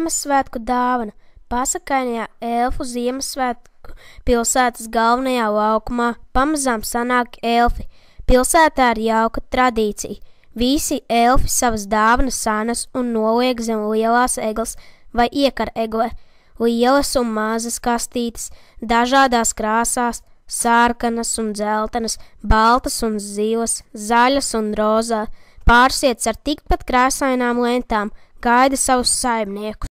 Ziemassvētku dāvana. Pasakainajā elfu Ziemassvētku pilsētas galvenajā laukumā pamazām sanāk elfi. Pilsētā ir jauka tradīcija. Visi elfi savas dāvanas sanes un noliek zem lielās egles vai iekar eglē. Lielas un mazas kastītes, dažādās krāsās, sārkanas un dzeltenas, baltas un zilas, zaļas un rozā, pārsiets ar tikpat krāsainām lentām, gaida savus saimniekus.